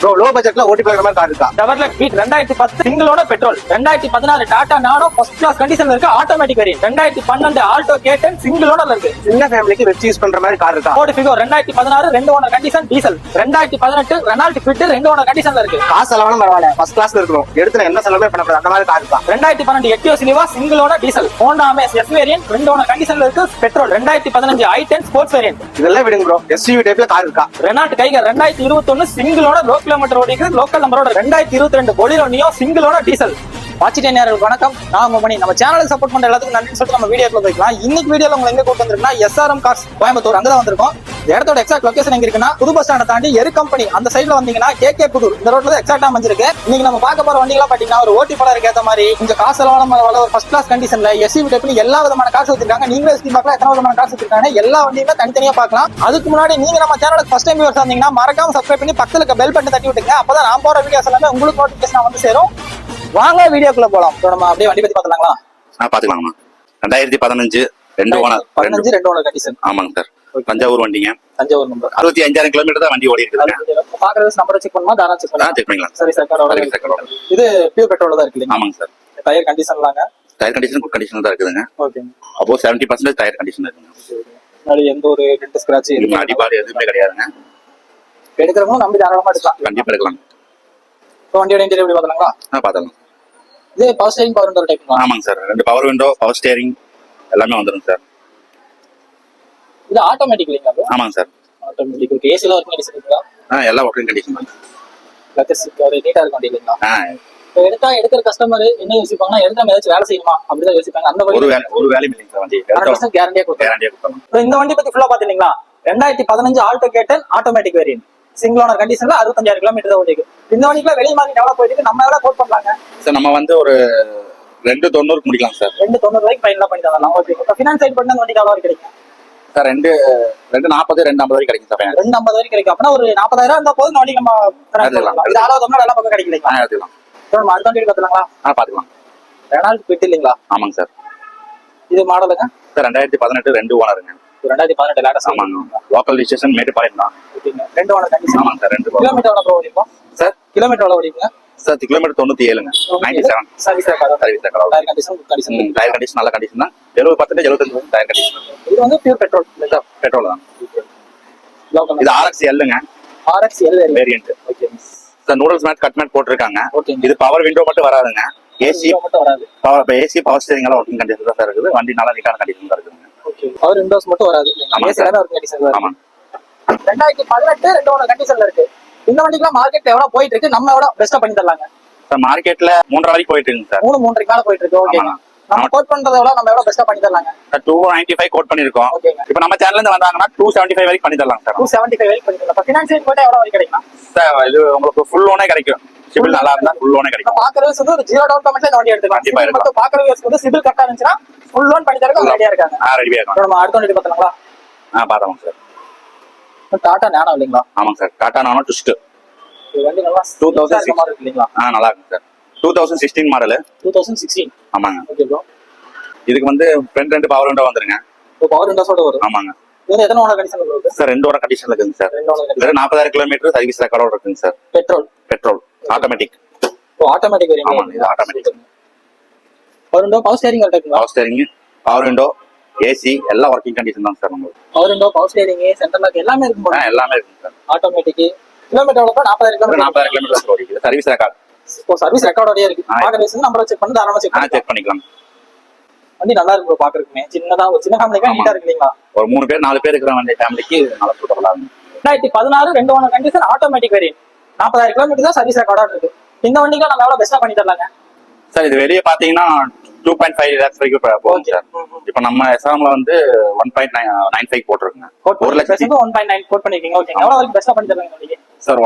Bro low பட்ஜெட்ல ஓட்டி போகிற மாதிரி கார் இருக்கா? டெவர்லெட் பீட் 2010 சிங்கிளோட பெட்ரோல், 2016 டாடா நானோ ஃபர்ஸ்ட் கிளாஸ் கண்டிஷன்ல இருக்கு ஆட்டோமேட்டிக் வேரியன்ட், 2012 ஆல்டோ K10 சிங்கிளோட இருக்கு. சின்ன ஃபேமிலிக்கு வெச்சு யூஸ் பண்ற மாதிரி கார் இருக்கா? Ford Figo 2016 2 owner condition diesel, 2018 Renault fit 2 owner கண்டிஷன்ல இருக்கு. காசு செலவான பரவாயில்ல, ஃபர்ஸ்ட் கிளாஸ்ல இருக்கணும், எடுத்து என்ன செலவே பண்ணக்கூடாது அந்த மாதிரி கார் இருக்கா? 2012 எட்டியோ சிலிவா சிங்கிளோட diesel, Honda Amaze S variant 2 owner கண்டிஷன்ல இருக்கு பெட்ரோல், 2015 i10 ஸ்போர்ட்ஸ் வேரியன்ட். இதெல்லாம் விடுங்க ப்ரோ, SUV டைப்ல கார் இருக்கா? ரெனால்ட் கைகர் 2021 சிங்கிளோட லோ கிலோமீட்டர் ஓடிக்கு லோக்கல் நம்பரோட, 2022 பொலிரோ நியோ சிங்கிளோட டீசல். வாட்சிட்டே நேயர்களுக்கு வணக்கம், நான் உங்க மணி. நம்ம சேனலுக்கு சப்போர்ட் பண்ற எல்லாத்துக்கும் நன்றி சொல்லிட்டு நம்ம வீடியோக்குள்ள போய்க்கலாம். இன்னைக்கு வீடியோல உங்களை எங்க கூட்டு வந்திருக்குன்னா SRM கார்ஸ் கோயம்புத்தூர், அங்கதான் வந்திருக்கோம். இந்த இடத்தோட எக்ஸாக்ட் லொகேஷன் எங்க இருக்குன்னா புது பஸ் ஸ்டாண்டை தாண்டி எரு கம்பெனி அந்த சைட்ல வந்தீங்கன்னா KK புதூர் இந்த ரோட்ல எக்ஸாக்டா அமைஞ்சிருக்கு. இன்னைக்கு நம்ம பார்க்க போற வண்டிகளா பாத்தீங்கன்னா ஒரு ஓட்டி பலருக்கு ஏற்ற மாதிரி கொஞ்சம் காசு செலவான ஒரு ஃபர்ஸ்ட் கிளாஸ் கண்டிஷன்ல SUV டைப்ல எல்லா விதமான காசு வச்சிருக்காங்க. நீங்களே ஸ்கீம் பார்க்கலாம் எத்தனை விதமான காசு வச்சிருக்காங்க, எல்லா வண்டியுமே தனித்தனியா பார்க்கலாம். அதுக்கு முன்னாடி நீங்க நம்ம சேனலுக்கு ஃபர்ஸ்ட் டைம் வியூவர்ஸ் வந்தீங்கன்னா மறக்காம சப்ஸ்கிரைப் பண்ணி பக்கத்துல இருக்க பெல் பட்டன் தட்டி விட்டுங்க. அப்பதான் நான் போற வீடியோஸ் எல்லாமே உங்களுக்கு நோட்டிபிகேஷன் வந்து சேரும். வாங்க வீடியோக்குள்ள போலாம். நம்ம அப்படியே வண்டி பத்தி பாத்துலாங்களா? பாத்துக்கலாமா. 2015 2 ஓனர் கண்டிஷன். ஆமாங்க சார், தஞ்சாவூர் வண்டிங்க. தஞ்சாவூர் நம்பர் 65,000 கிலோமீட்டர் தான் வண்டி ஓடி இருக்குதுங்க. பாக்குறது நம்பர் செக் பண்ணுமா? தாராளமா செக் பண்ணலாம். செக் பண்ணிக்கலாம். சரி சார், இது பியூர் பெட்ரோல் தான் இருக்கு. ஆமாங்க சார். டயர் கண்டிஷன்லாங்க? டயர் கண்டிஷன் குட் கண்டிஷன் தான் இருக்குதுங்க. ஓகே. அப்போ 70% டயர் கண்டிஷன் இருக்குங்க. முன்னாடி எந்த ஒரு டென்ட் ஸ்கிராட்ச் அடிபாடு எதுவுமே கிடையாதுங்க. எடுக்கிறவங்க நம்பி தாராளமா எடுக்கலாம். கண்டிப்பா எடுக்கலாம். வண்டியோட இன்டீரியர் எப்படி பாத்தலாங்களா? பாத்தலாம். இது power steering power window type. ஆமாங்க sir, 2 power window power steering எல்லாமே வந்துரும் சார். இது ஆட்டோமேட்டிக் இல்லைங்களா? ஆமாங்க சார், ஆட்டோமேட்டிக். ஓகே. ஏசி எல்லாம் ஒர்க்கிங் கண்டிஷன் இருக்கா? எல்லாம் ஒர்க்கிங் கண்டிஷன் தான். லெட்டஸ்டிக் ஒரு நீட்டா இருக்கும் வண்டி இல்லைங்களா? இப்போ எடுக்கிற கஸ்டமர் என்ன யோசிப்பாங்கன்னா எடுத்து ஏதாச்சும் வேலை செய்யணுமா அப்படிதான் யோசிப்பாங்க. அந்த ஒரு வேலையும் இல்லைங்க சார். வண்டி கேரண்டியா கொடுத்தாங்க. இந்த வண்டி பத்தி ஃபுல்லா பாத்தீங்களா? 2015 Alto K10 automatic variant single owner கண்டிஷன்ல 65,000 கிலோமீட்டர் தான் ஓடிருக்கு. இந்த வண்டிக்குள்ள வெளிய மார்க்கெட் எவ்வளவு போயிருக்கு, நம்ம எவ்வளவு கோட் பண்ணலாங்க சார்? நம்ம வந்து ஒரு 290 முடிக்கலாம் சார். 290 வரைக்கும் ஃபைனலா பண்ணி தரலாம். ஓகே. இப்போ ஃபினான்ஸ் சைடு பண்ணா வண்டிக்கு எவ்வளவு கிடைக்கும் சார்? 240 250 வரைக்கும் கிடைக்கும் சார். 250 வரைக்கும் கிடைக்கும். அப்பனா ஒரு 40,000 இருந்தா போதும் வண்டி நம்ம எடுத்துக்கலாம். இது அளவுக்கு நல்ல பக்கம் கிடைக்கலைங்களா? எடுத்துக்கலாம். நம்ம அடுத்த வண்டி பாத்துலாங்களா? பாத்துக்கலாம். ரெனால்ட் ஃபிட் இல்லீங்களா? ஆமாங்க சார். இது மாடலுங்க சார் 2018 2 ஓனருங்க. 2018 லேட்டஸ்ட். ஆமாங்க. லோக்கல் ரிஜிஸ்ட்ரேஷன் மேட்டுப்பாளையம் தான். ஓகேங்க. 2 ஓனர் கண்டிஷன். ஆமாங்க சார். 2 கிலோமீட்டர் எவ்வளவு ஓடிருக்கும் சார்? கிலோமீட்டர் எவ்வளவு ஓடிருக்குங்க சார்? கிலோமீட்டர் 97ங்க. 97 service record. Service record. Tyre condition good condition. Tyre condition நல்ல கண்டிஷன் தான். 70% 75% டயர் கண்டிஷன். இது வந்து பியூர் பெட்ரோல் இல்ல? பெட்ரோல் தான். லோக்கல். இது RXLங்க. RXL variant. Okay sir. Noodles mat cut mat போட்டுருக்காங்க. ஓகே. இது பவர் விண்டோ மட்டும் வராதுங்க. ஏசி மட்டும் வராது. பவர் ஸ்டீரிங் எல்லாம் ஒர்க்கிங் கண்டிஷன் தான் சார் இருக்குது. வண்டி நல்லா நீட்டான கண்டிஷன் தான் இருக்குங்க. ஓகே. பவர் விண்டோஸ் மட்டும் வராது. ஏசி எல்லாம் ஒர்க்கிங் கண்டிஷன் தான். ஆமா. 2018 2 ஓனர் கண்டிஷன்ல இருக்கு. இந்த வண்டிக்குலாம் மார்க்கெட் எவ்வளவு போயிட்டு இருக்கு, நம்ம எவ்வளவு பெஸ்டா பண்ணி தரலாங்க சார்? மார்க்கெட்ல 3.5 வரைக்கும் போயிட்டு இருக்குங்க சார். 3.5 மேல போயிட்டு இருக்கு. ஓகேங்க. நம்ம கோட் பண்றத விட நம்ம எவ்வளவு பெஸ்டா பண்ணி தரலாங்க? 295 கோட் பண்ணிருக்கோம். ஓகேங்க. இப்போ நம்ம சேனல்ல இருந்து வந்தாங்கன்னா 275 வரைக்கும் பண்ணி தரலாம் சார். 275 வரைக்கும் பண்ணி தரலாம். ஃபைனான்ஸ் ரேட் போட்டா எவ்வளவு வரைக்கும் கிடைக்கும் சார்? இது உங்களுக்கு ஃபுல் லோனே கிடைக்கும். சிபில் நல்லா இருந்தா ஃபுல் லோனே கிடைக்கும். பாக்குறது வந்து ஒரு 0 டவுன் பேமெண்ட்ல இந்த வண்டி எடுத்துக்கலாம். கண்டிப்பா சிபில் மட்டும் பாக்குறது வந்து சிபில் கரெக்ட்டா இருந்துச்சுனா ஃபுல் லோன் பண்ணி தரக்கு ரெடியா இருக்காங்க. ரெடியா இருக்காங்க. நம்ம அடுத்த வண்டி பார்த்தலாங்களா? பார்த்தோம் சார். டாடா நானோ இல்லீங்களா? ஆமாங்க சார். டாடா நானோ ட்விஸ்ட். இந்த வண்டி நல்லா 2006 மாடல் இல்லீங்களா? நல்லா இருக்கு சார். 2016 மாடல். 2016. ஆமாங்க. Okay bro. இதுக்கு வந்து ஃப்ரண்ட் 2 பவர் விண்டோ வந்துருங்க. இப்போ பவர் விண்டோஸோட வரும். ஆமாங்க. இது எத்தனை ஓனர் கண்டிஷன்ல இருக்கு சார்? 2 ஓனர் கண்டிஷன்ல இருக்குங்க சார். 2 ஓனர் வெறும் 40,000 கிலோமீட்டர் சர்வீஸ் ரெக்கார்டோட இருக்குங்க சார். Petrol automatic. இப்போ ஆட்டோமேட்டிக் வேரியன்ட். ஆமாங்க. இது automatic. Power window power steering இருக்குங்களா? Power steering power window AC எல்லாம் ஒர்க்கிங் கண்டிஷன் தான் சார். உங்களுக்கு power window power steering centre lock எல்லாமே இருக்கு போல. எல்லாமே இருக்குங்க சார். ஆட்டோமேட்டிக். கிலோமீட்டர் எவ்வளவு? 40,000 கிலோமீட்டர். 40,000 கிலோமீட்டர் ஓடிக்குது. Service record. இப்போ சர்வீஸ் ரெக்கார்டோடயே இருக்கு. பாக்குறது நம்பர் செக் பண்ணி தாராளமா செக் பண்ணிக்கலாம். வண்டி நல்லா இருக்கு ப்ரோ. பாக்குறதுக்கு சின்னதா ஒரு சின்ன ஃபேமிலிக்கு நீட்டா இருக்கு இல்லீங்களா? ஒரு 3 பேர் 4 பேர் இருக்கிற வண்டி ஃபேமிலிக்கு நல்லா சூட்டபிளா இருக்கும். 2016 2 owner condition automatic variant 40,000 kilometre தான் சர்வீஸ் ரெக்கார்டோட இருக்கு. இந்த வண்டிக்கு நம்ம எவ்வளவு பெஸ்டா பண்ணி தரலாங்க சார்? இது வெளியே பாத்தீங்கன்னா 2.5 lakhs வரைக்கும் போகும் சார். இப்போ நம்ம SRMல வந்து 1.95 போட்டுருக்குங்க. 1,00,000 1.9 கோட் பண்ணிருக்கீங்க. ஓகே. எவ்வளவு வரைக்கும் பெஸ்டா பண்ணி தரலாங்க வண்டிக்கு சார்?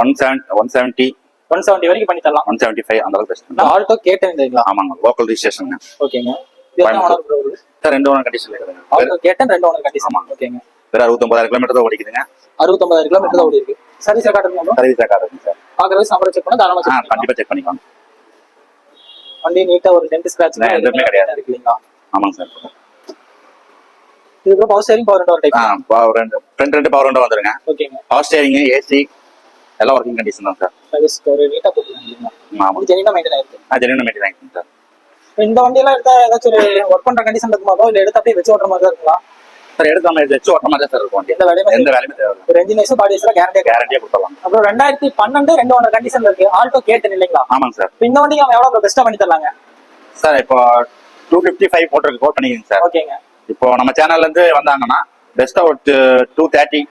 170 வரைக்கும் பண்ணி தரலாம். 175 அந்த அளவுக்கு பெஸ்ட். ஆல்டோ K10 இல்லீங்களா? ஆமாங்க. Local registration. ஓகேங்க. இது என்ன ஓனர் ப்ரோ? சார் 2 ஓனர் கண்டிஷன்ல இருக்குங்க. Alto K10 2 owner condition. ஓகேங்க. வேற 69,000 கிலோமீட்டர் தான் ஓடிக்குதுங்க. 69,000 கிலோமீட்டர் தான் ஓடி இருக்கு. சர்வீஸ் ரெக்கார்ட் இருக்குங்க. சர்வீஸ் ரெக்கார்ட் இருக்கு சார். பாக்குறது நம்பர் செக் பண்ணா தாராளமா செக் கண்டிப்பா செக் பண்ணிக்கலாம். வண்டி நீட்டா ஒரு டென்ட் ஸ்கிராட்ச் எதுவுமே கிடையாது இருக்குங்களா? ஆமாங்க சார். இது power steering power window type. Power 2 front 2 power window வந்துருங்க. ஓகேங்க. பவர் ஸ்டீரிங் ஏசி எல்லாம் ஒர்க்கிங் கண்டிஷன் தான் சார். சர்வீஸ்க்கு ஒரு நீட்டா போட்டுருக்காங்க. ஆமாம். ஜெனினா மெயின்டைன் ஆயிருக்கு. ஜென்யூன் மெயின்டைன் ஆகிக்கும் சார். இப்போ இந்த வண்டியெல்லாம் எடுத்தா ஏதாச்சும் ஒரு ஒர்க் பண்ற கண்டிஷன் இருக்குமா, இல்ல எடுத்து அப்படியே வச்சு ஓட்டுற மாதிரி தான் இருக்குங்களா? சார் எடுக்காம வச்சு ஓட்ட மாதிரி தான் சார் இருக்கும் வண்டி. எந்த வேலையுமே எந்த வேலையுமே தேவை ஒரு என்ஜின் வைஸ் பாடி வைஸ்ல கேரண்டியா கொடுத்துடலாம். அப்புறம் 2012 2 ஓனர் கண்டிஷன்ல இருக்கு. ஆல்டோ கேட்டு இல்லைங்களா? ஆமாங்க சார். இப்போ இந்த வண்டிக்கு அவன் எவ்வளவு பெஸ்டா பண்ணி தரலாங்க? சார் இப்போ 255 போட்டிருக்கு, கோட் பண்ணிக்கோங்க சார். ஓகேங்க. இப்போ நம்ம சேனல்ல இருந்து வந்தாங்கன்னா பெஸ்டா ஒரு 230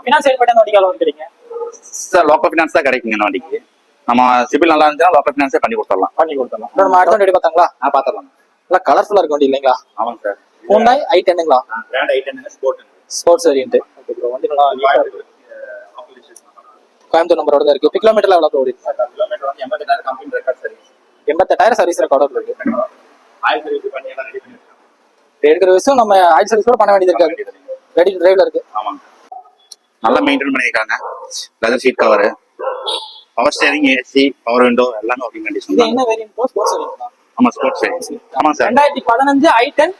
ஃபினான்ஸ் சைடு போயிட்டு அந்த வண்டிக்கு எவ்வளவு வந்துறீங்க? சார் லோக்கல் ஃபினான்ஸ் தான் கிடைக்குங்க இந்த வண்டிக்கு. நம்ம சிபில் நல்லா இருந்துச்சுன்னா லோக்கல் ஃபினான்ஸே பண்ணி கொடுத்துடலாம். நம்ம அடுத்த வண்டி பார்த்தாங்களா? பாத்திரலாம். நல்லா கலர்ஃபுல்லா இருக்கு வண்டி இல்லைங்களா? ஆமாங்க சார். Hyundai i10ங்களா? Grand i10 sports variant. Okay bro, வண்டி நல்லா நீட்டா இருக்கு. கோயம்புத்தூர் நம்பரோட தான் இருக்கு. கிலோமீட்டர்ல எவ்வளவு ஓடி இருக்கு? கிலோமீட்டர் வந்து 88,000 company record service. 88,000 service record இருக்கு. ஆயில் சர்வீஸ் பண்ணி எல்லாம் ரெடி பண்ணிருக்கோம். எடுக்கிற விஷயம் நம்ம ஆயில் சர்வீஸ் கூட பண்ண வேண்டியது இருக்கு. ரெடி டு டிரைவ்ல இருக்கு. ஆமாங்க. நல்லா மெயின்டைன் பண்ணிருக்காங்க. Leather seat cover, power steering, AC, power window எல்லாமே ஒர்க்கிங் கண்டிஷன். இது என்ன வேரியன்ட் ப்ரோ? Sports variant. ஆமா ஸ்போர்ட்ஸ் வேரியன்ட். ஆமா sir. 2015 i10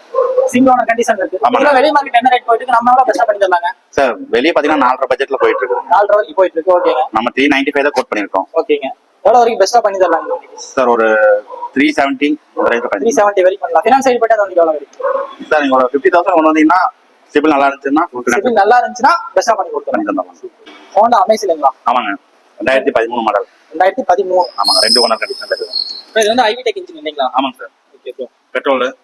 single owner condition இருக்கு. இதுல வெளிய மார்க்கெட் என்ன ரேட் போயிட்டு இருக்கு? நம்ம எவ்வளவு பெஸ்டா பண்ணி தரலாங்க? சார் வெளிய பாத்தீங்கன்னா 4.5 பட்ஜெட்ல போயிட்டு இருக்கு. 4.5 வரைக்கும் போயிட்டு இருக்கு. ஓகேங்க. நம்ம 395 தான் கோட் பண்ணிருக்கோம். ஓகேங்க. எவ்வளவு வரைக்கும் பெஸ்டா பண்ணி தரலாங்க? சார் ஒரு 370 அந்த ரேட்ல பண்ணி 370 வரைக்கும் பண்ணலாம். ஃபினான்ஸ் சைடு போயிட்டு அந்த வண்டிக்கு எவ்வளவு வரைக்கும்? சார் நீங்க ஒரு 50,000 கொண்டு வந்தீங்கன்னா சிபில் நல்லா இருந்துச்சுன்னா சிபில் நல்லா இருந்துச்சுன்னா பெஸ்டா பண்ணி கொடுத்துறேன். பண்ணி தரலாம். ஹோண்டா அமேஸ் இல்லைங்களா? ஆமாங்க. 2013 மாடல். 2013. ஆமாங்க. 2 ஓனர் கண்டிஷன்ல இருக்கு. இது வந்து ஐவி டெக் இன்ஜின் இல்லைங்களா? ஆமாங்க சார். Okay bro. பெட்ரோல் தான்.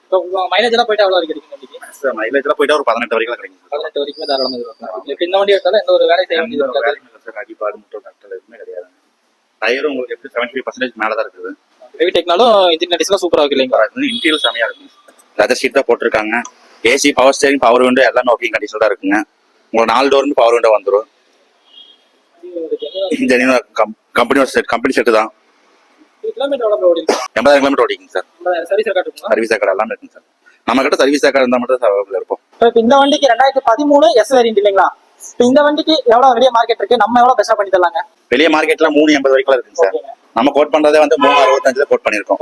இப்போ மைலேஜ் எல்லாம் போயிட்டு எவ்வளவு வரைக்கும் கிடைக்கும் வண்டிக்கு? சார் மைலேஜ்ல போயிட்டு ஒரு 18 வரைக்கும் கிடைக்கும். 18 வரைக்கும் தாராளமா இருக்கும். இப்போ இந்த வண்டி எடுத்தாலும் எந்த ஒரு வேலை செய்ய வேண்டியது இருக்காது. சார் அடிபாடு மட்டும் கட்டல எதுவுமே கிடையாது. டயர் உங்களுக்கு எப்படி 75% மேல தான் இருக்குது. ஹெவி டெக்னாலும் இன்ஜின் கண்டிஷன்லாம் சூப்பரா இருக்கு இல்லைங்களா? இன்டீரியல் செமையா இருக்கு. லெதர் ஷீட் தான் போட்டிருக்காங்க. AC, power steering, power window எல்லாமே ஒர்க்கிங் கண்டிஷன் தான் இருக்குங்க. உங்களுக்கு 4 டோர் பவர் விண்டோ வந்துடும். கம்பெனி செட் தான். கிலோமீட்டர் எவ்வளவு ஓடி இருக்கு? 80,000 கிலோமீட்டர் ஓடிக்குங்க சார். சர்வீஸ் ரெக்கார்ட் இருக்குங்களா? சர்வீஸ் ரெக்கார்ட் எல்லாமே இருக்குங்க சார். நம்ம கிட்ட சர்வீஸ் ரெக்கார்ட் இருந்தால் மட்டும் அவைலபிள் இருப்போம். இப்போ இந்த வண்டிக்கு 2013 எஸ் வேரியன்ட் இல்லைங்களா? இப்போ இந்த வண்டிக்கு எவ்வளவு வெளிய மார்க்கெட் இருக்கு? நம்ம எவ்வளவு பெஸ்டா பண்ணி தரலாங்க? வெளிய மார்க்கெட்ல 380 வரைக்கும் இருக்குங்க சார். நம்ம கோட் பண்றதே வந்து 365 கோட் பண்ணிருக்கோம்.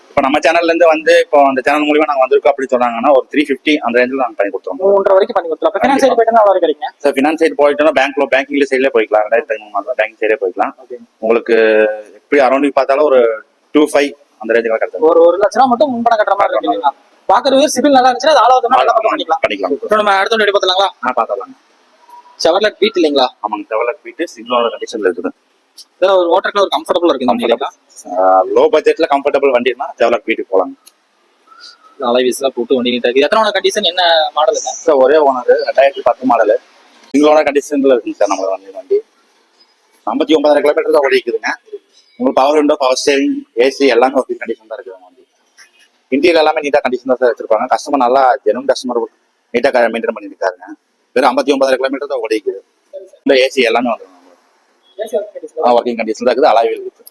இப்போ நம்ம சேனல்ல இருந்து வந்து இப்போ அந்த சேனல் மூலமா நாங்க வந்திருக்கோம் அப்படி சொன்னாங்கன்னா ஒரு 350 அந்த ரேஞ்சில் நாங்க பண்ணி கொடுத்துருவோம். 3.5 வரைக்கும் பண்ணி கொடுத்துறோம். இப்போ ஃபினான்ஸ் சைடு போயிட்டா எவ்வளவு கிடைக்குங்க? சார் ஃபினான்ஸ் சைடு போயிட்டோம்னா பேங்கிங்ல சைட்லயே போய்க்கலாம். 2013 மாடல் பேங்கிங் சைடே போய்க்கலாம். உங்களுக்கு எப்படி அரௌண்ட் பார்த்தாலும் ஒரு 25 அந்த ரேஞ்சுல கிடைக்கும். ஒரு 1 லட்சம் ரூபாய் மட்டும் முன்பணம் கட்டுற மாதிரி இருக்குங்களா? பாக்குறது சிபில் நல்லா இருந்துச்சுன்னா அது ஆளாவது நல்லா பண்ணிக்கலாம். இப்போ நம்ம அடுத்த வண்டி பார்த்தலாங்களா? பார்த்தலாம். செவர்லெட் பீட் இல்லைங்களா? ஆமாங்க. செவர்லெட் பீட் சிங்கிள் கண்டிஷன்ல இருக்குது. ஒரு ஓட்டர்ல ஒரு கம்ஃபர்டபுளா இருக்கு இந்த வண்டில. லோ பட்ஜெட்ல கம்ஃபர்டபுள் வண்டினா செவர்லெட் பீட் போலாம். அலைவிஸ்லாம் போட்டு வண்டி நீட்டா இருக்கு. எத்தனை ஓனர் கண்டிஷன் என்ன மாடலுங்க? சார் ஒரே ஓனர் 2010 மாடல் சிங்கிள் ஓனர் கண்டிஷன்ல இருக்குங்க சார். நம்ம வண்டி 59,000 கிலோமீட்டர் தான் ஓடிக்குதுங்க. உங்களுக்கு power window, power steering, AC எல்லாமே ஒரு கண்டிஷன் தான் இருக்குது வண்டி. இன்டீரியர் எல்லாமே நீட்டா கண்டிஷன் தான் சார் வச்சிருப்பாங்க. கஸ்டமர் நல்லா ஜெனுவன் கஸ்டமர் நீட்டா மெயின்டைன் பண்ணிருக்காருங்க. வெறும் 59,000 கிலோமீட்டர் தான் ஓடிக்குது. இந்த ஏசி எல்லாமே வந்துடும். ஒர்க்கிங் கண்டிஷன் தான் இருக்குது. அலாவில் இருக்கு.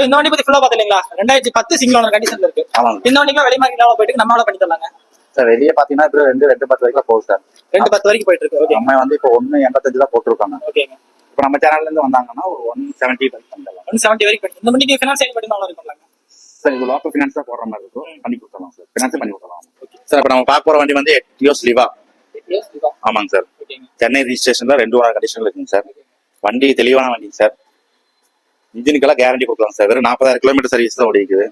இந்த வண்டி பத்தி ஃபுல்லா பாத்தீங்களா? 2010 சிங்கிள் ஓனர் கண்டிஷன்ல இருக்கு. ஆமாங்க. இந்த வண்டிக்கு வெளி மார்க்கெட் எவ்வளவு போயிட்டு நம்ம எவ்வளவு பண்ணி தரலாங்க? சார் வெளியே பாத்தீங்கன்னா இப்போ 2.10 வரைக்கும் போகுது சார். 2.10 வரைக்கும் போயிட்டு இருக்கு. ஓகே. நம்ம வந்து இப்போ 1.85 தான் போட்டிருக்காங்க. ஓகேங்க. இப்போ நம்ம சேனல்ல இருந்து வந்தாங்கன்னா ஒரு 170 வரைக்கும் பண்ணலாம். 170 வரைக்கும் பண்ணி. இந்த வண்டிக்கு ஃபினான்ஸ் சைடு போயிட்டு எவ்வளவு இருக்கும்லாங்க? சார் இது லோக்கல் ஃபினான்ஸ் தான் போடுற மாதிரி இருக்கும். பண்ணி கொடுக்கலாம் சார். ஃபினான்ஸ் பண்ணி கொடுக்கலாம். சார் இப்போ நம்ம பார்க்க போற வண்டி வந்து எட்டியோஸ் லிவா. ஆமாங்க சார். சென்னை ரிஜிஸ்ட்ரேஷன்ல 2 ஓனர் கண்டிஷன்ல இருக்குங்க சார். வண்டி தெளிவான வண்டிங்க சார். இன்ஜினுக்கெல்லாம் கேரண்டி கொடுக்கலாம் சார். வெறும் 40,000 கிலோமீட்டர் சர்வீஸ் தான் ஓடிக்குது.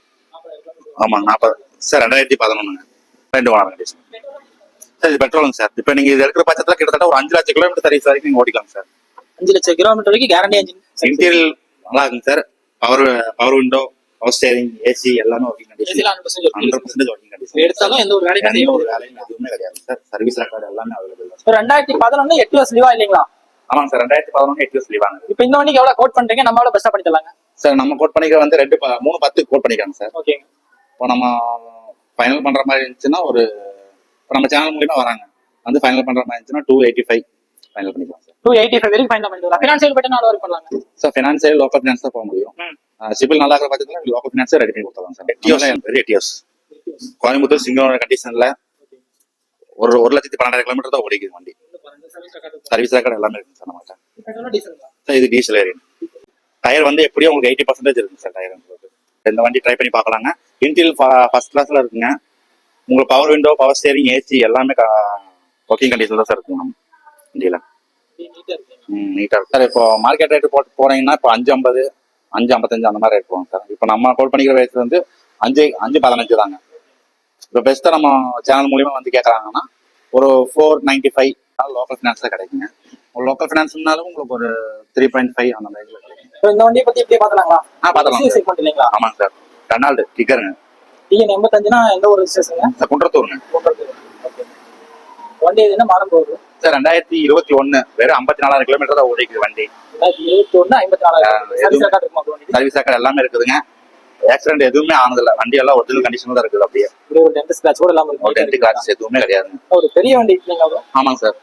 ஆமாங்க 40 சார். 2011 2 owner condition sir. இது பெட்ரோலுங்க சார். இப்போ நீங்க இது இருக்கிற பட்சத்தில் கிட்டத்தட்ட ஒரு 5 லட்சம் கிலோமீட்டர் சர்வீஸ் வரைக்கும் நீங்க ஓடிக்கலாம் சார். 5 லட்சம் கிலோமீட்டர் வரைக்கும் கேரண்டி இன்ஜின். இன்டீரியல் நல்லா இருக்குங்க sir. Power window, power steering, AC எல்லாமே ஒர்க்கிங் கண்டிஷன். 100% working condition. எடுத்தாலும் எந்த ஒரு வேலையும் எதுவுமே கிடையாது சார். சர்வீஸ் ரெக்கார்டு எல்லாமே அவைலபிள். 2011 8 லிவா இல்லைங்களா? ஆமாங்க சார். 2011 8 லிவாங்க. இப்போ இந்த வண்டிக்கு எவ்வளவு கோட் பண்றீங்க? நம்ம எவ்வளவு பெஸ்டா பண்ணி தரலாங்க? சார் நம்ம கோட் பண்ணிக்க வந்து 3.10 கோட் பண்ணிக்காங்க சார். ஓகேங்க. இப்போ நம்ம ஃபைனல் பண்ற மாதிரி இருந்துச்சுன்னா ஒரு இப்போ நம்ம சேனல் மூலியமா வராங்க வந்து ஃபைனல் பண்ற மாதிரி இருந்துச்சுன்னா 285 ஃபைனல் பண்ணிக்கலாம் சார். 285 வரைக்கும் ஃபைனல் பண்ணி தரலாம். ஃபினான்ஸ் சைடு போயிட்டு நான் வரைக்கும் பண்ணலாங்க sir. Finance side local finance தான் போக முடியும். சிபில் நல்லா இருக்கிற பட்சத்தில் லோக்கல் ஃபினான்ஸ் ரெடி பண்ணி கொடுத்துடலாம் sir. Etios Coimbatore single owner கண்டிஷன்ல ஒரு 1,12,000 கிலோமீட்டர் தான் ஓடிக்குது வண்டி. சர்வீஸ் ரெக்கார்டு எல்லாமே இருக்குங்க சார் நம்மகிட்ட. சார் இது டீசல் வேரியன்ட். டயர் வந்து எப்படியும் உங்களுக்கு 80% இருக்குங்க சார். டயர் இந்த வண்டி ட்ரை பண்ணி பார்க்கலாங்க. இன்டீரியல் ஃபர்ஸ்ட் கிளாஸ்ல இருக்குங்க. உங்களுக்கு power window, power steering, AC எல்லாமே ஒர்க்கிங் கண்டிஷன் தான் சார் இருக்குங்க நம்ம வண்டியில. நீட்டா இருக்கு சார். இப்போ மார்க்கெட் ரேட் போட்டு போனீங்கன்னா இப்போ 5.50 5.55 அந்த மாதிரி ரேட் போகும் சார். இப்போ நம்ம கோட் பண்ணிக்கிற ரேட் வந்து 5.15 தாங்க. இப்போ பெஸ்ட்டாக நம்ம சேனல் மூலியமா வந்து கேட்குறாங்கன்னா ஒரு 495 லோக்கல் ஃபினான்ஸ்ல கிடைக்குங்க. ஒரு லோக்கல் ஃபினான்ஸ்னாலும் உங்களுக்கு ஒரு 3.5 அந்த மாதிரி கிடைக்கும். இந்த வண்டியை பத்தி இப்படியே பாத்தலாங்களா? பாத்தலாம் இல்லைங்களா? ஆமாங்க சார். ரெனால்டு கிக்கருங்க. டிஎன் 85னா எந்த ஒரு ஸ்டேஷனுங்க? குன்றத்தூருங்க. வண்டி என்ன மாடல் போகுது சார்? 2021 வெறும் 54,000 கிலோமீட்டர் தான் ஓடிக்குது வண்டி. 2021 54,000 சர்வீஸ் ரெக்கார்ட் எல்லாமே இருக்குதுங்க. ஆக்சிடென்ட் எதுவுமே ஆனதில்ல. வண்டி எல்லாம் ஒரிஜினல் கண்டிஷன்ல தான் இருக்குது. அப்படியே ஒரு டென்ட் ஸ்கிராட்ச் கூட இல்லாம இருக்கு. டென்ட் ஸ்கிராட்ச் எதுவுமே கிடையாது. ஒரு பெரிய வண்டி இல்லைங்களா? ஆமாங்க சார்.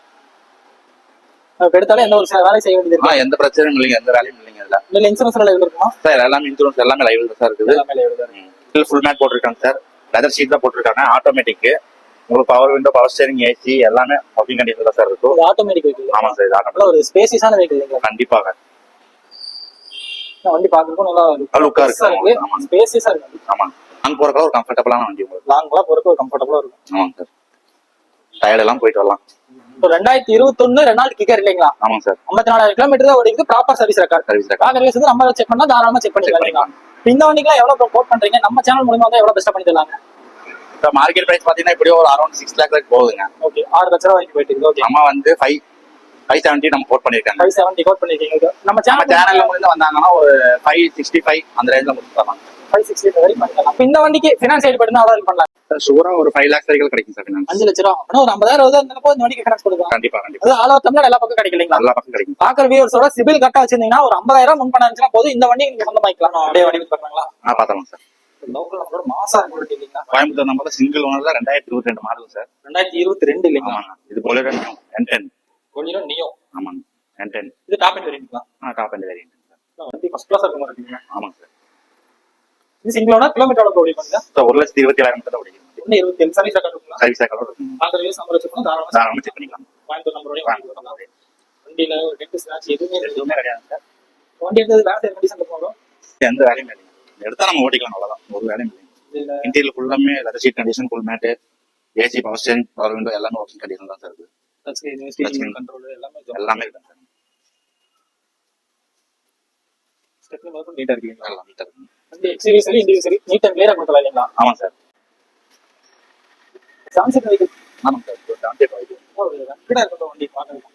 எடுத்தாலும் எந்த ஒரு வேலை செய்ய வேண்டியது எந்த பிரச்சனையும் இல்லைங்க, எந்த வேலையும் இல்லைங்க. இதுல இன்சூரன்ஸ் லைவ் இருக்குமா சார்? எல்லாமே இன்சூரன்ஸ் எல்லாமே லைவ்ல தான் இருக்குது. ஃபுல் மேட் போட்டிருக்காங்க சார். லெதர் ஷீட் தான் போட்டிருக்காங்க. ஆட்டோமேட்டிக். உங்களுக்கு power window, power steering, AC எல்லாமே ஒர்க்கிங் கண்டிஷன்ல தான் சார் இருக்கும். Automatic vehicle. ஆமா சார். இது ஆட்டோமேட்டிக். ஒரு ஸ்பேசியஸான வெஹிக்கிள் இல்லைங்களா? கண்டிப்பாக. வண்டி பார்க்கறதுக்கு நல்லா லுக்கா இருக்கு. ஆமா, ஸ்பேசியஸா இருக்கு. ஆமா. லாங் போறதுக்கு ஒரு கம்ஃபர்ட்டபிளான வண்டி உங்களுக்கு. லாங்ல போறதுக்கு ஒரு கம்ஃபர்ட்டபிளா இருக்கும். ஆமாங்க சார். டயர்ட் எல்லாம் போயிட்டு வரலாம். இப்போ 2021 ரெனால்ட் கிக்கர் இல்லைங்களா? ஆமாங்க சார். 54,000 கிலோமீட்டர் தான் ஓடிருக்கு. Proper service record. சர்வீஸ் வந்து நம்ம செக் பண்ணா தாராளமா செக் பண்ணிக்கலாம். இந்த வண்டிக்குலாம் எவ்வளவு கோட் பண்றீங்க? நம்ம சேனல் மூலமா தான் எவ்வளவு பெஸ்ட் பண்ணி தரலாங்க? இப்போ மார்க்கெட் பிரைஸ் பாத்தீங்கன்னா இப்படி ஒரு அரௌண்ட் 6 lakh வரைக்கும் போகுதுங்க. ஓகே, 6 லட்சம் ரூபாய்க்கு போயிட்டு இருக்கு. ஓகே, நம்ம வந்து 570 நம்ம கோட் பண்ணிருக்காங்க. 570 கோட் பண்ணிருக்கீங்க. நம்ம சேனல்ல வந்து வந்தாங்கன்னா ஒரு 565 அந்த ரேஞ்ச்ல முடிச்சு தரலாம். 560 வரைக்கும் பண்ணிக்கலாம். அப்ப இந்த வண்டிக்கு ஃபினான்ஸ் சைடு படுனா அவ்வளவு பண்ணலாம். ஷூரா ஒரு 5 lakhs வரைக்கும் கிடைக்கும் சார். 5 லட்சம் ரூபாய். ஆனா ஒரு 50,000 இருந்தா இந்த வண்டிக்கு ஃபினான்ஸ் கொடுக்கலாம். கண்டிப்பா கண்டிப்பா. அது ஆல் ஓவர் தமிழ்நாடு எல்லா பக்கம் கிடைக்கலீங்களா? எல்லா பக்கம் கிடைக்கும். பாக்குற வியூவர்ஸோட சிபில் கரெக்டா வச்சிருந்தீங்கன்னா ஒரு 50,000 முன் பணம் இருந்துச்சுன்னா போதும் இந்த வண்டி நீங்க சொந்தமாக்கலாம். அப்படியே வண்டி பாக்கலாங்களா? பாத்தலாம் சார். லோக்கல் நம்பர் மாசா இருக்கு இல்லீங்களா? கோயம்புத்தூர் நம்பர்ல சிங்கிள் ஓனர் தான் 2022 மாடல் சார். 2022 இல்லீங்களா? இது Bolero N10. Bolero Neo. ஆமாங்க. N10. இது டாப் எண்ட் வேரியன்ட்ங்களா? Top end variant sir. வண்டி ஃபர்ஸ்ட் கிளாஸ் இருக்குமா இருக்கீங்க? ஆமாங்க சார். இது சிங்கிள் ஓனர் கிலோமீட்டர் எவ்வளவு ஓடிருக்கீங்க? சார் 1,27,000 கிட்ட ஓடிருக்கு. 27 சர்வீஸ் ரெக்கார்ட் இருக்குங்களா? சர்வீஸ் ரெக்கார்ட் இருக்கு. பாக்குற வியூஸ் நம்பர் வச்சுக்கணும். தாராளமா செக் பண்ணிக்கலாம். கோயம்புத்தூர் நம்பரோட வாங்கி வரலாம். வண்டியில ஒரு டென்ட் ஸ்கிராட்ச் எதுவுமே கிடையாது சார். வண்டி எடுத்தது வேற சைடு கண்டிஷன் போறோம். எந்த வேலையும் இல்லைங்க. எடுத்தா நம்ம ஓட்டிக்கலாம் அவ்வளவுதான். ஒரு வேலையும் இல்லைங்க. இன்டீரியர் ஃபுல்லாமே leather seat condition, full mat, AC, power steering, power window எல்லாமே ஒர்க்கிங் கண்டிஷன் தான் சார் இருக்கு. டச் ஸ்கிரீன் கண்ட்ரோல் எல்லாமே இருக்கு சார். ஸ்டெப்னி மட்டும் நீட்டா இருக்கு. நல்லா நீட்டா இருக்கு. வண்டி எக்ஸ்டீரியர் சரி இன்டீரியர் சரி நீட் அண்ட் கிளியரா கொடுத்தலாம் இல்லைங்களா? ஆமா சார். Samsung vehicle. ஆமாங்க சார். 78 வெஹிக்கிள். கிட்ட இருக்கும் வண்டி பாக்கலாம்.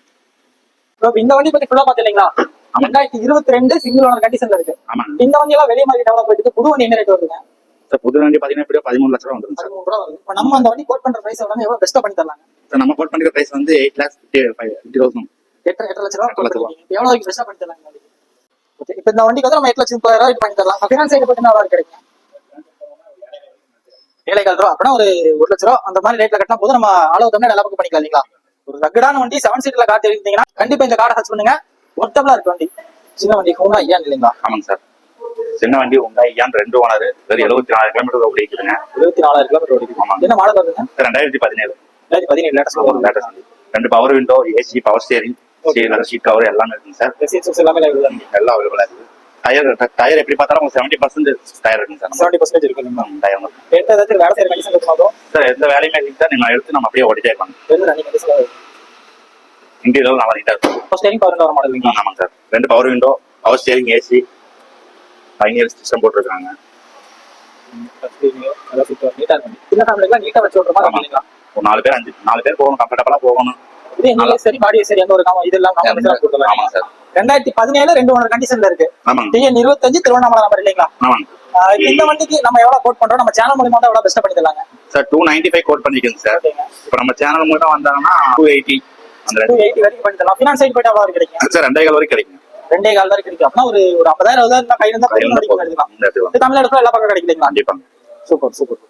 ப்ரோ இந்த வண்டி பத்தி ஃபுல்லா பாத்தீங்களா? 2022 சிங்கிள் ஓனர் கண்டிஷன்ல இருக்கு. இந்த வண்டி எல்லாம் வெளிய மார்க்கெட் டெவலப் ஆயிட்டு புது வண்டி என்ன ரேட் வருதுங்க? சார் புது வண்டி பாத்தீங்கன்னா எப்படியோ 13 லட்சம் ரூபாய் வந்துரும் சார். 13 ரூபாய் வருது. இப்போ நம்ம அந்த வண்டி கோட் பண்ற பிரைஸ் எவ்வளவு பெஸ்டா பண்ணி தரலாம் சார்? நம்ம கோட் பண்ற பிரைஸ் வந்து 8,50,000. 8 லட்சம் ரூபாய். எவ்வளவு பெஸ்டா பண்ணி தரலாம்? ஓகே, இப்போ இந்த வண்டிக்கு வந்து நம்ம 8,30,000 ரூபாய் பண்ணி தரலாம். ஃபினான்ஸ் சைடு பத்தினா எவ்வளவு கிடைக்கும்? 7,500 ரூபாய். அப்படின்னா ஒரு 1 லட்சம் ரூபாய் அந்த மாதிரி ரேட்ல கட்டினா போதும். நம்ம அளவு தமிழ் எல்லா பக்கம் பண்ணிக்கலாம் இல்லைங்களா? ஒரு ரக்கடான வண்டி 7 சீட்ல கார் எடுத்தீங்கன்னா கண்டிப்பா இந்த காரை சர்ச் பண்ணுங்க. ஒர்த்தபிளா இருக்கு வண்டி. சின்ன வண்டி ஹோண்டா ஐயான் இல்லைங்களா? ஆமாங்க சார். சின்ன வண்டி ஹோண்டா ஐயான் 2 ஓனர் வெறும் 74 கிலோமீட்டர் ஓடிக்குதுங்க. 74,000 கிலோமீட்டர் ஓடிக்குது. என்ன மாடல் வருதுங்க? 2017. 2017 latest. 2 power window, AC, power steering, sheet cover எல்லாமே இருக்குங்க சார். ரெசிஸ்டன்ஸ் எல்லாமே எல்லாம் அவைலபிளா இருக்கு. டயர் எப்படி பார்த்தாலும் 70% டயர் இருக்குங்க சார். 70% இருக்கு இல்லைங்களா? டயர் எடுத்து ஏதாச்சும் வேலை செய்யற கண்டிஷன் இருக்குமா? சார் எந்த வேலையுமே இல்லைங்க சார். நீங்க எடுத்து நம்ம அப்படியே ஓடிட்டே இருப்பாங்க. இன்டீரியர் நல்லா நீட்டா இருக்கும். ஸ்டீரிங் பவர் விண்டோ மாடல் இல்லைங்களா? ஆமாங்க sir. 2 power window, power steering, AC, Pioneer system போட்டுருக்காங்க. நீட்டா இருக்கு. சின்ன ஃபேமிலிக்குலாம் நீட்டா வச்சு விடுற மாதிரி இல்லைங்களா? ஒரு 4 பேர் போகணும், கம்ஃபர்டபுளா போகணும். இது எங்க சரி பாடி சரி எந்த ஒரு இதெல்லாம் கொடுக்கலாம். ஆமாங்க சார். 2017 2 ஓனர் கண்டிஷன்ல இருக்கு. ஆமாங்க. டிஎன் 25 திருவண்ணாமலை நம்பர் இல்லைங்களா? ஆமாங்க. இந்த வண்டிக்கு நம்ம எவ்வளவு கோட் பண்றோம்? நம்ம சேனல் மூலமா தான் எவ்வளவு பெஸ்ட் பண்ணி தரலாங்க சார்? 295 கோட் பண்ணிருக்கீங்க சார். இப்போ நம்ம சேனல் மூலமா வந்தாங்கன்னா 280 அந்த 280 வரைக்கும் பண்ணி தரலாம். ஃபினான்ஸ் சைடு போய்ட்டு எவ்வளவு கிடைக்கும் சார்? 2.5 வரைக்கும் கிடைக்கும். 2.5 வரைக்கும் கிடைக்கும். அப்படின்னா ஒரு 50,000 இருந்தா கையில இருந்தா எடுத்துக்கலாம். தமிழ்நாடு எல்லா பக்கம் கிடைக்கலீங்களா? கண்டிப்பா. Super super.